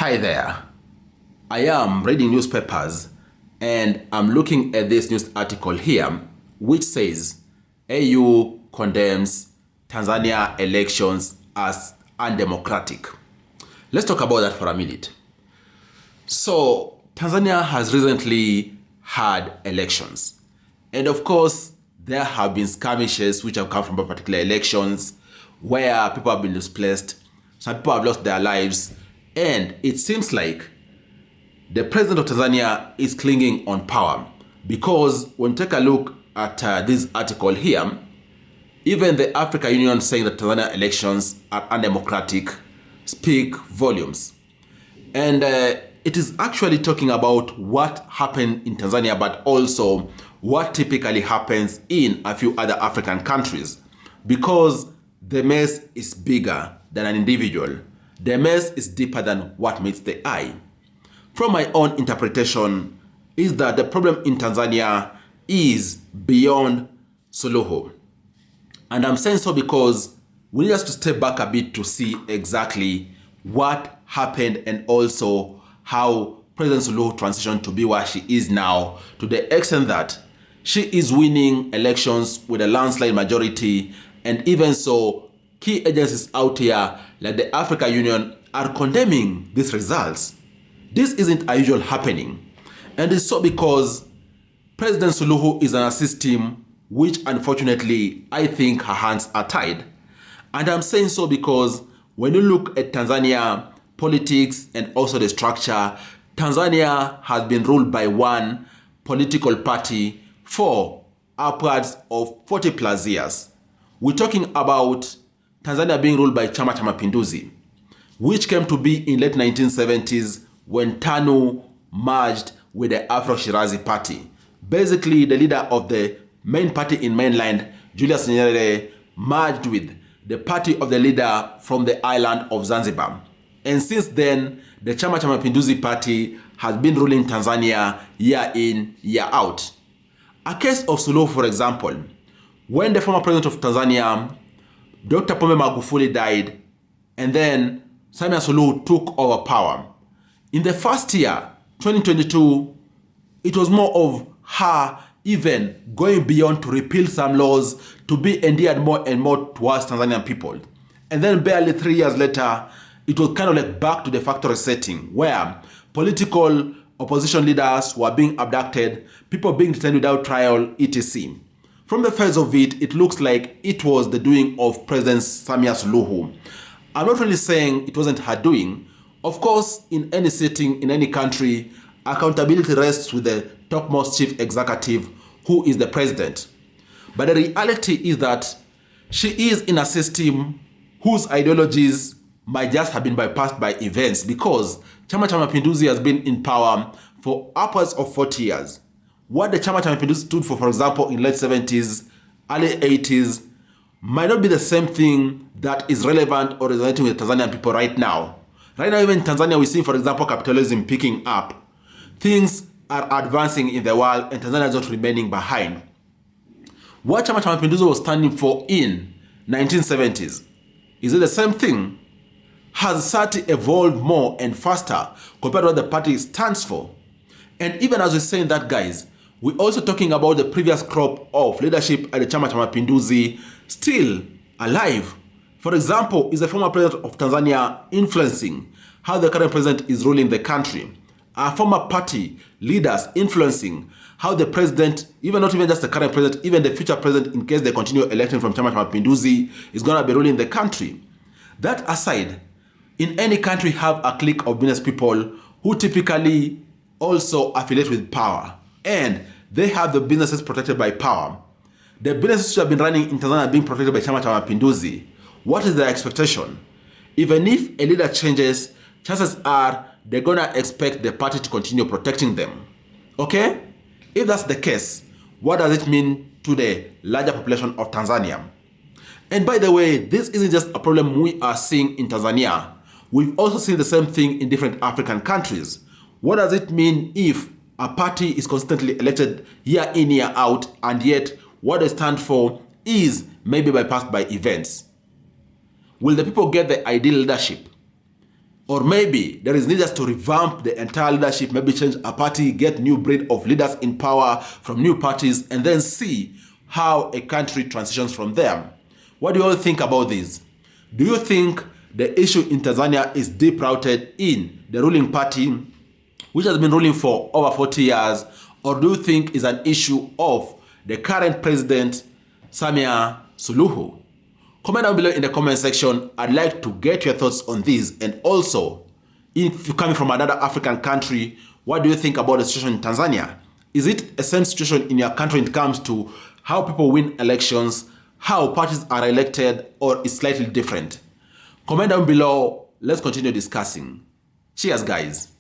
Hi there. I am reading newspapers and I'm looking at this news article here which says AU condemns Tanzania elections as undemocratic. Let's talk about that for a minute. So, Tanzania has recently had elections. And of course, there have been skirmishes which have come from particular elections where people have been displaced, some people have lost their lives, and it seems like the president of Tanzania is clinging on power because when you take a look at this article here, even the African Union saying that Tanzania elections are undemocratic speak volumes. And it is actually talking about what happened in Tanzania, but also what typically happens in a few other African countries, because the mess is bigger than an individual. The mess is deeper than what meets the eye. From my own interpretation is that the problem in Tanzania is beyond Suluhu. And I'm saying so because we need us to step back a bit to see exactly what happened and also how President Suluhu transitioned to be where she is now, to the extent that she is winning elections with a landslide majority, and even so, key agencies out here like the African Union are condemning these results. This isn't a usual happening, and it's so because President Suluhu is in a system which unfortunately I think her hands are tied. And I'm saying so because when you look at Tanzania politics and also the structure, Tanzania has been ruled by one political party for upwards of 40 plus years. We're talking about Tanzania being ruled by Chama cha Mapinduzi, which came to be in late 1970s when TANU merged with the Afro-Shirazi party. Basically, the leader of the main party in mainland, Julius Nyerere, merged with the party of the leader from the island of Zanzibar. And since then, the Chama cha Mapinduzi party has been ruling Tanzania year in, year out. A case of Suluhu, for example, when the former president of Tanzania, Dr. Pombe Magufuli, died, and then Samia Suluhu took over power. In the first year, 2022, it was more of her even going beyond to repeal some laws to be endeared more and more towards Tanzanian people. And then barely 3 years later, it was kind of like back to the factory setting where political opposition leaders were being abducted, people being detained without trial, etc. From the face of it, it looks like it was the doing of President Samia Suluhu. I'm not really saying it wasn't her doing. Of course, in any setting, in any country, accountability rests with the topmost chief executive, who is the president. But the reality is that she is in a system whose ideologies might just have been bypassed by events because Chama cha Mapinduzi has been in power for upwards of 40 years. What the Chama cha Mapinduzi stood for example, in late 70s, early 80s, might not be the same thing that is relevant or resonating with Tanzanian people right now. Right now, even in Tanzania, we see, for example, capitalism picking up. Things are advancing in the world and Tanzania is not remaining behind. What Chama cha Mapinduzi was standing for in 1970s, is it the same thing? Has society evolved more and faster compared to what the party stands for? And even as we're saying that, guys, we're also talking about the previous crop of leadership at the Chama cha Mapinduzi still alive. For example, is the former president of Tanzania influencing how the current president is ruling the country? Are former party leaders influencing how the president, even not even just the current president, even the future president, in case they continue electing from Chama cha Mapinduzi, is going to be ruling the country? That aside, in any country have a clique of business people who typically also affiliate with power, and they have the businesses protected by power. The businesses which have been running in Tanzania are being protected by Chama cha Mapinduzi. What is their expectation? Even if a leader changes, chances are they're gonna expect the party to continue protecting them. Okay? If that's the case, what does it mean to the larger population of Tanzania? And by the way, this isn't just a problem we are seeing in Tanzania. We've also seen the same thing in different African countries. What does it mean if a party is constantly elected year in, year out, and yet what they stand for is maybe bypassed by events? Will the people get the ideal leadership? Or maybe there is need just to revamp the entire leadership, maybe change a party, get new breed of leaders in power from new parties, and then see how a country transitions from there. What do you all think about this? Do you think the issue in Tanzania is deep rooted in the ruling party, which has been ruling for over 40 years, or do you think it's an issue of the current president, Samia Suluhu? Comment down below in the comment section. I'd like to get your thoughts on this. And also, if you're coming from another African country, what do you think about the situation in Tanzania? Is it a same situation in your country when it comes to how people win elections, how parties are elected, or is slightly different? Comment down below. Let's continue discussing. Cheers, guys.